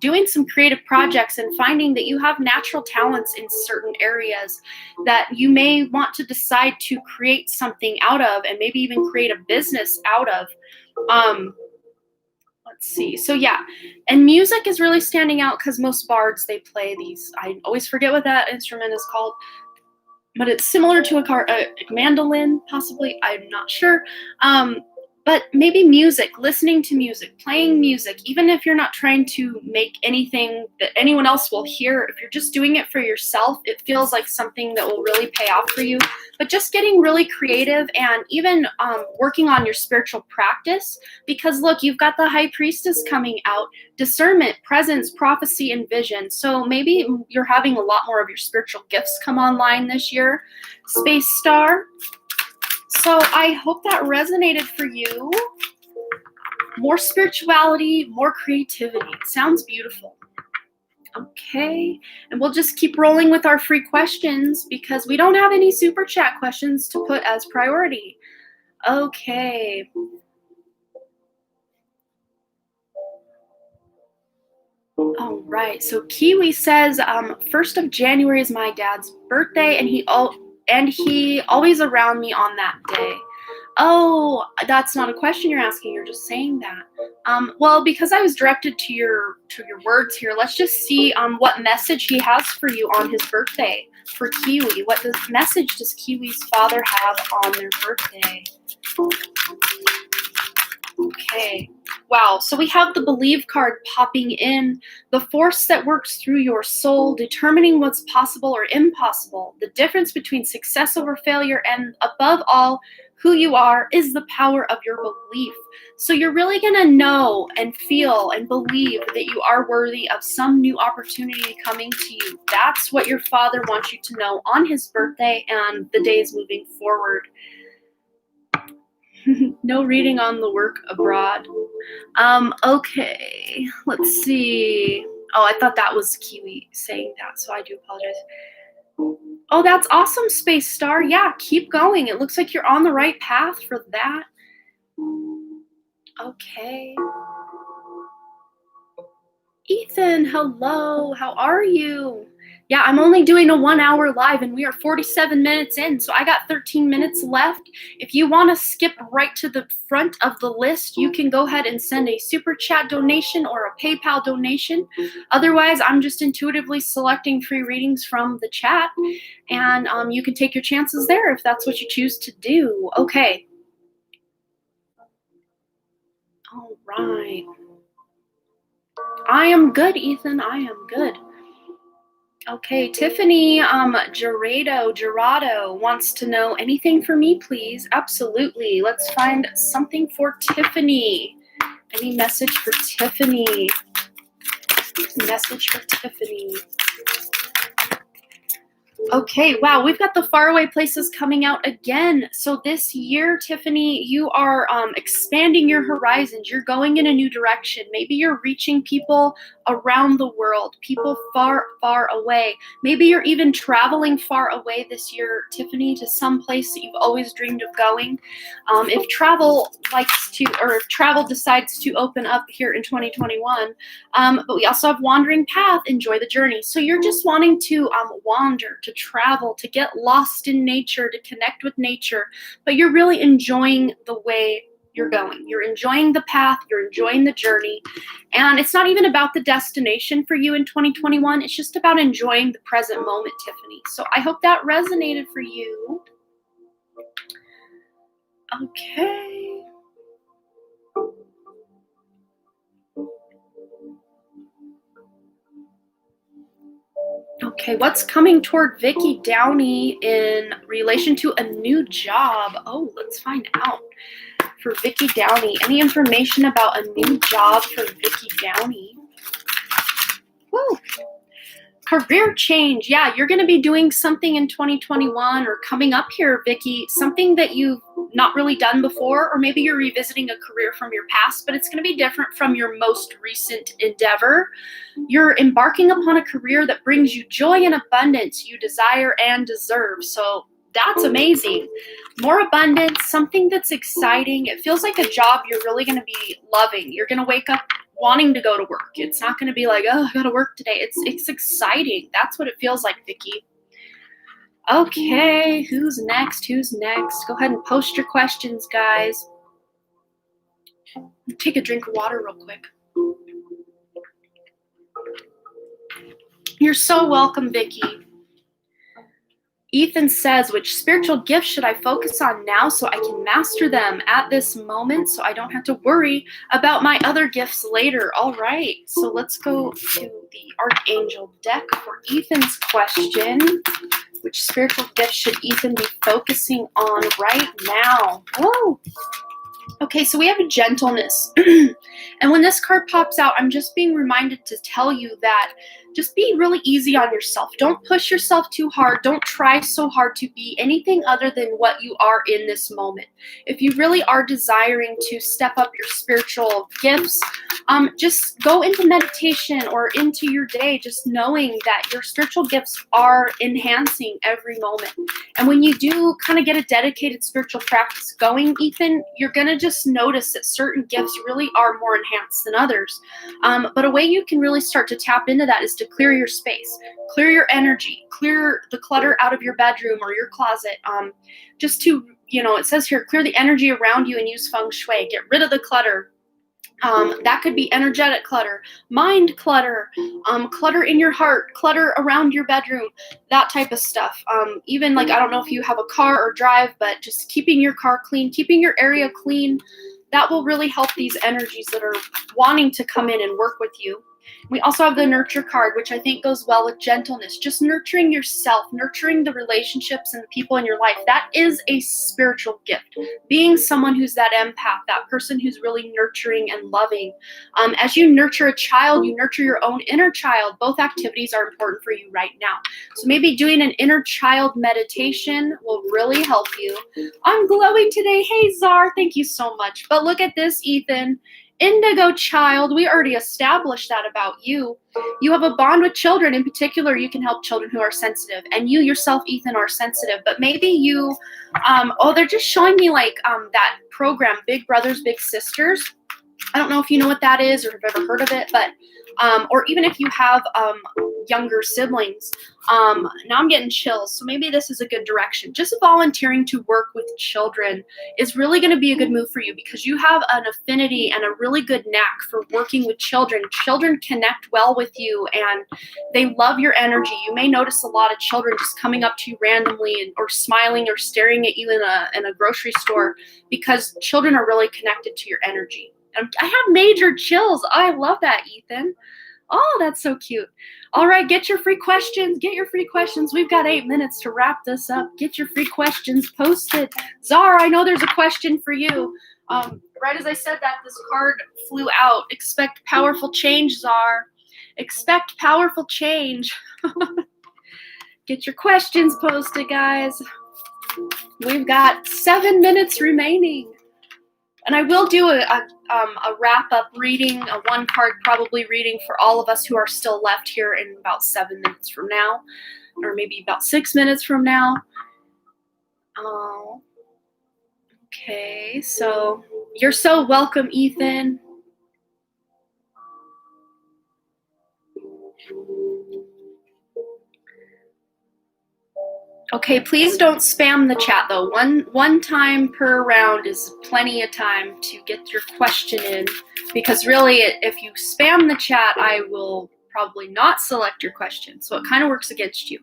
doing some creative projects and finding that you have natural talents in certain areas that you may want to decide to create something out of, and maybe even create a business out of. Let's see. So yeah, and music is really standing out because most bards, they play these. I always forget what that instrument is called, but it's similar to a mandolin, possibly. I'm not sure. But maybe music, listening to music, playing music, even if you're not trying to make anything that anyone else will hear, if you're just doing it for yourself, it feels like something that will really pay off for you. But just getting really creative and even working on your spiritual practice, because look, you've got the High Priestess coming out, discernment, presence, prophecy, and vision. So maybe you're having a lot more of your spiritual gifts come online this year, Space Star. So I hope that resonated for you. More spirituality, more creativity. It sounds beautiful. Okay, and we'll just keep rolling with our free questions because we don't have any super chat questions to put as priority. Okay. All right, so Kiwi says 1st of January is my dad's birthday, and he always around me on that day. Oh, that's not a question you're asking. You're just saying that. Well, because I was directed to your words here, let's just see what message he has for you on his birthday for Kiwi. What message does Kiwi's father have on their birthday? Okay. Wow. So we have the Believe card popping in. The force that works through your soul, determining what's possible or impossible. The difference between success over failure, and above all, who you are is the power of your belief. So you're really going to know and feel and believe that you are worthy of some new opportunity coming to you. That's what your father wants you to know on his birthday and the days moving forward. No reading on the work abroad. Okay, let's see. Oh, I thought that was Kiwi saying that, so I do apologize. Oh, that's awesome, Space Star. Yeah, keep going. It looks like you're on the right path for that. Okay. Ethan, hello. How are you? Yeah, I'm only doing a 1 hour live and we are 47 minutes in, so I got 13 minutes left. If you want to skip right to the front of the list, you can go ahead and send a super chat donation or a PayPal donation. Otherwise, I'm just intuitively selecting free readings from the chat, and you can take your chances there if that's what you choose to do. Okay. All right. I am good, Ethan. I am good. Okay, Tiffany Gerardo wants to know anything for me, please. Absolutely. Let's find something for Tiffany. Any message for Tiffany? Message for Tiffany. Okay, wow, we've got the faraway places coming out again. So this year, Tiffany, you are expanding your horizons. You're going in a new direction. Maybe you're reaching people around the world, people far, far away. Maybe you're even traveling far away this year, Tiffany, to some place that you've always dreamed of going. If travel decides to open up here in 2021, but we also have Wandering Path, enjoy the journey. So you're just wanting to wander, to travel, to get lost in nature, to connect with nature, but you're really enjoying the way you're going. You're enjoying the path, you're enjoying the journey, and it's not even about the destination for you in 2021, it's just about enjoying the present moment, Tiffany. So I hope that resonated for you. Okay. Okay, what's coming toward Vicky Downey in relation to a new job? Oh, let's find out. for Vicky Downey? Any information about a new job for Vicky Downey? Woo. Career change. Yeah, you're going to be doing something in 2021 or coming up here, Vicky, something that you've not really done before, or maybe you're revisiting a career from your past, but it's going to be different from your most recent endeavor. You're embarking upon a career that brings you joy and abundance you desire and deserve. So that's amazing. More abundance, something that's exciting. It feels like a job you're really going to be loving. You're going to wake up wanting to go to work. It's not going to be like, oh, I got to work today. It's exciting. That's what it feels like, Vicky. Okay, who's next? Who's next? Go ahead and post your questions, guys. Take a drink of water real quick. You're so welcome, Vicky. Ethan says, which spiritual gifts should I focus on now so I can master them at this moment so I don't have to worry about my other gifts later? All right, so let's go to the Archangel deck for Ethan's question. Which spiritual gifts should Ethan be focusing on right now? Oh, okay, so we have a gentleness. And when this card pops out, I'm just being reminded to tell you that just be really easy on yourself. Don't push yourself too hard. Don't try so hard to be anything other than what you are in this moment. If you really are desiring to step up your spiritual gifts, just go into meditation or into your day, just knowing that your spiritual gifts are enhancing every moment. And when you do kind of get a dedicated spiritual practice going, Ethan, you're going to just notice that certain gifts really are more enhanced than others. But a way you can really start to tap into that is to clear your space, clear your energy, clear the clutter out of your bedroom or your closet. Just to, it says here, clear the energy around you and use feng shui. Get rid of the clutter. That could be energetic clutter, mind clutter, clutter in your heart, clutter around your bedroom, that type of stuff. Even like, I don't know if you have a car or drive, but just keeping your car clean, keeping your area clean, that will really help these energies that are wanting to come in and work with you. We also have the nurture card, which I think goes well with gentleness. Just nurturing yourself, nurturing the relationships and the people in your life. That is a spiritual gift. Being someone who's that empath, that person who's really nurturing and loving. As you nurture a child, you nurture your own inner child. Both activities are important for you right now. So maybe doing an inner child meditation will really help you. I'm glowing today. Hey, Czar, thank you so much. But look at this, Ethan. Indigo child, we already established that about you. You have a bond with children. In particular, you can help children who are sensitive. And you yourself, Ethan, are sensitive. But maybe you, they're just showing me like that program, Big Brothers, Big Sisters. I don't know if you know what that is or have ever heard of it, but or even if you have younger siblings. Now I'm getting chills, so maybe this is a good direction. Just volunteering to work with children is really going to be a good move for you because you have an affinity and a really good knack for working with children. Children connect well with you and they love your energy. You may notice a lot of children just coming up to you randomly or smiling or staring at you in a grocery store because children are really connected to your energy. I have major chills. I love that, Ethan. Oh, that's so cute. All right, get your free questions. Get your free questions. We've got 8 minutes to wrap this up. Get your free questions posted. Czar, I know there's a question for you. Right as I said that, this card flew out. Expect powerful change, Czar. Expect powerful change. Get your questions posted, guys. We've got 7 minutes remaining. And I will do a wrap-up reading, a one-card probably reading for all of us who are still left here in about 7 minutes from now, or maybe about 6 minutes from now. Oh, okay, so you're so welcome, Ethan. Okay, please don't spam the chat though. One time per round is plenty of time to get your question in, because really if you spam the chat, I will probably not select your question. So it kind of works against you.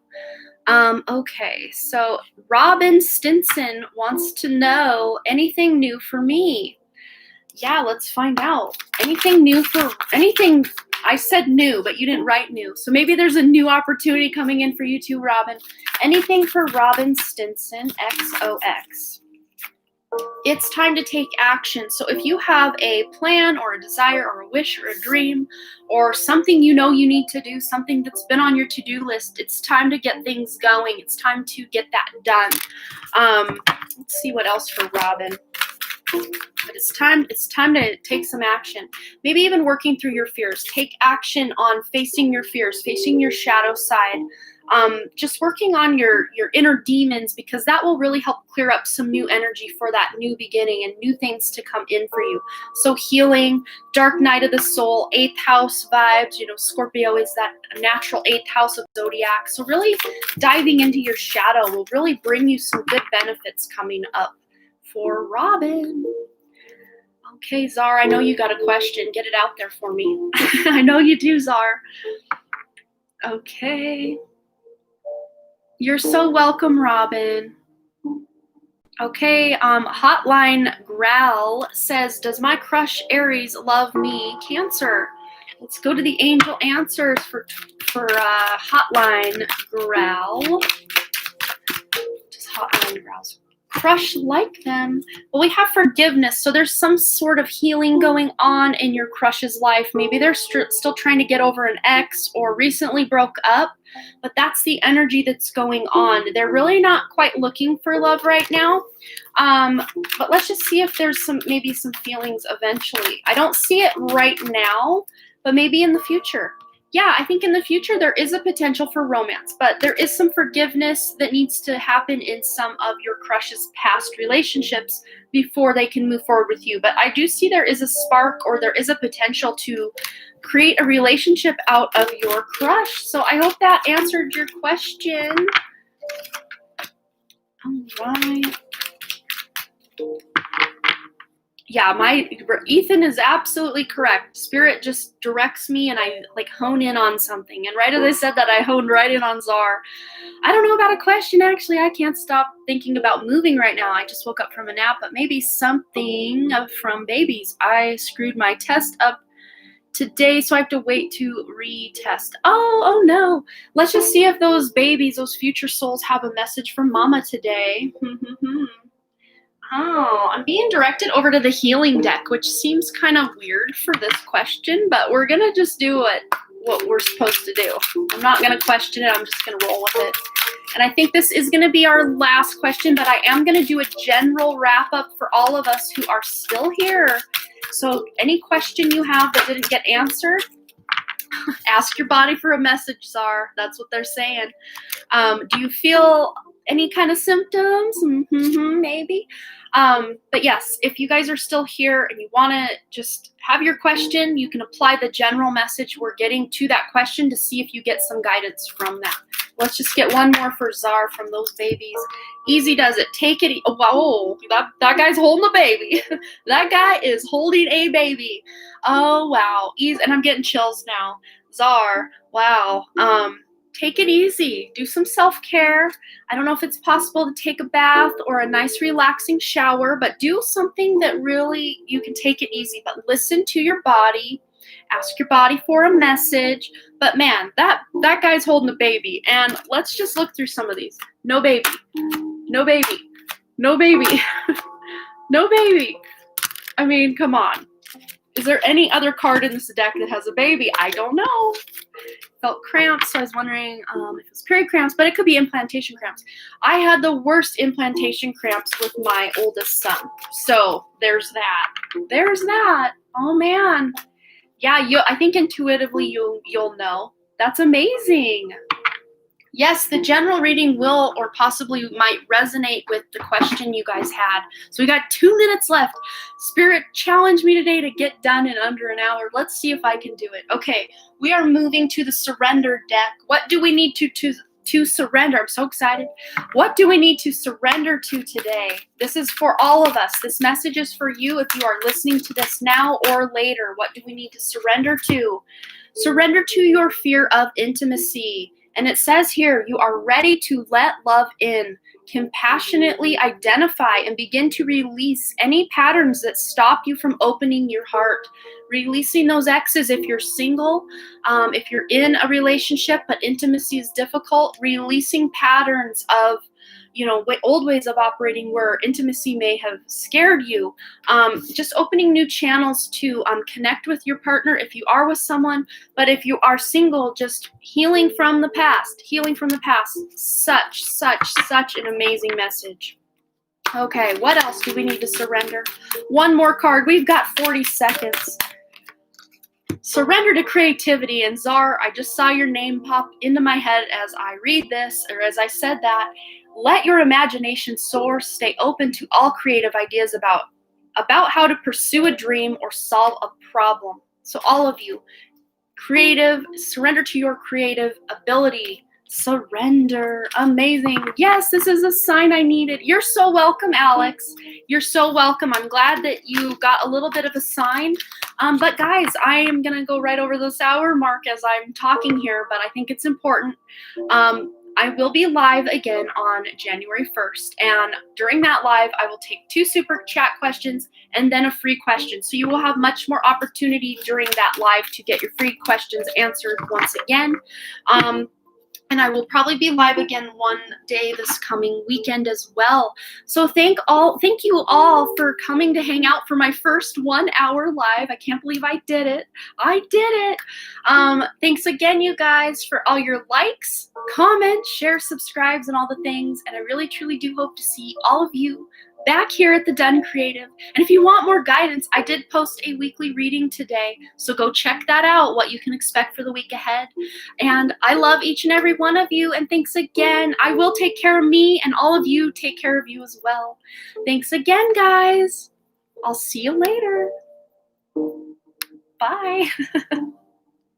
Okay, so Robin Stinson wants to know anything new for me. Yeah, let's find out. Anything new for anything. I said new, but you didn't write new. So maybe there's a new opportunity coming in for you too, Robin. Anything for Robin Stinson, XOX. It's time to take action. So if you have a plan or a desire or a wish or a dream or something you know you need to do, something that's been on your to-do list, it's time to get things going. It's time to get that done. Let's see what else for Robin. But it's time to take some action. Maybe even working through your fears. Take action on facing your fears, facing your shadow side. Just working on your inner demons, because that will really help clear up some new energy for that new beginning and new things to come in for you. So healing, dark night of the soul, 8th house vibes. Scorpio is that natural 8th house of zodiac. So really diving into your shadow will really bring you some good benefits coming up for Robin. Okay, Czar, I know you got a question. Get it out there for me. I know you do, Czar. Okay. You're so welcome, Robin. Okay, Hotline Growl says, does my crush Aries love me? Cancer. Let's go to the angel answers for Hotline Growl. Does Hotline Growl's crush like them? Well, we have forgiveness, so there's some sort of healing going on in your crush's life. Maybe they're still trying to get over an ex or recently broke up, but that's the energy that's going on. They're really not quite looking for love right now, but let's just see if there's maybe some feelings eventually. I don't see it right now, but maybe in the future. Yeah, I think in the future there is a potential for romance, but there is some forgiveness that needs to happen in some of your crush's past relationships before they can move forward with you. But I do see there is a spark, or there is a potential to create a relationship out of your crush. So I hope that answered your question. All right. Yeah, Ethan is absolutely correct. Spirit just directs me and I hone in on something. And right as I said that, I honed right in on Czar. I don't know about a question, actually. I can't stop thinking about moving right now. I just woke up from a nap, but maybe something from babies. I screwed my test up today, so I have to wait to retest. Oh no. Let's just see if those babies, those future souls, have a message from Mama today. Oh, I'm being directed over to the healing deck, which seems kind of weird for this question, but we're going to just do what we're supposed to do. I'm not going to question it. I'm just going to roll with it. And I think this is going to be our last question, but I am going to do a general wrap up for all of us who are still here. So any question you have that didn't get answered, ask your body for a message, Czar. That's what they're saying. Do you feel any kind of symptoms? Maybe. But yes, if you guys are still here and you want to just have your question, you can apply the general message we're getting to that question to see if you get some guidance from that. Let's just get one more for Czar from those babies. Easy does it. Take it. Whoa, that guy's holding a baby. That guy is holding a baby. Oh, wow. Easy. And I'm getting chills now. Czar, wow. Take it easy. Do some self-care. I don't know if it's possible to take a bath or a nice relaxing shower, but do something that really you can take it easy. But listen to your body. Ask your body for a message. But man, that guy's holding a baby. And let's just look through some of these. No baby. No baby. No baby. No baby. I mean, come on. Is there any other card in this deck that has a baby? I don't know. Felt cramps, so I was wondering if it was period cramps, but it could be implantation cramps. I had the worst implantation cramps with my oldest son. So there's that. There's that. Oh man. Yeah, I think intuitively you'll know. That's amazing. Yes, the general reading will or possibly might resonate with the question you guys had. So we got 2 minutes left. Spirit challenged me today to get done in under an hour. Let's see if I can do it. Okay, we are moving to the surrender deck. What do we need to surrender? I'm so excited. What do we need to surrender to today? This is for all of us. This message is for you if you are listening to this now or later. What do we need to surrender to? Surrender to your fear of intimacy. And it says here, you are ready to let love in. Compassionately identify and begin to release any patterns that stop you from opening your heart. Releasing those exes if you're single, if you're in a relationship but intimacy is difficult. Releasing patterns of old ways of operating where intimacy may have scared you. Just opening new channels to connect with your partner if you are with someone. But if you are single, just healing from the past. Healing from the past. Such an amazing message. Okay, what else do we need to surrender? One more card. We've got 40 seconds. Surrender to creativity. And Czar, I just saw your name pop into my head as I read this, or as I said that. Let your imagination soar. Stay open to all creative ideas about how to pursue a dream or solve a problem. So all of you, creative, surrender to your creative ability. Surrender. Amazing. Yes, this is a sign I needed. You're so welcome, Alex. You're so welcome. I'm glad that you got a little bit of a sign. But guys, I am going to go right over this hour mark as I'm talking here, but I think it's important. I will be live again on January 1st. And during that live, I will take 2 super chat questions and then a free question. So you will have much more opportunity during that live to get your free questions answered once again. And I will probably be live again one day this coming weekend as well. So thank you all for coming to hang out for my first 1 hour live. I can't believe I did it. I did it. Thanks again, you guys, for all your likes, comments, shares, subscribes, and all the things. And I really, truly do hope to see all of you back here at the Dunn Creative. And if you want more guidance, I did post a weekly reading today, so go check that out, what you can expect for the week ahead. And I love each and every one of you, and thanks again. I will take care of me, and all of you take care of you as well. Thanks again, guys. I'll see you later. Bye.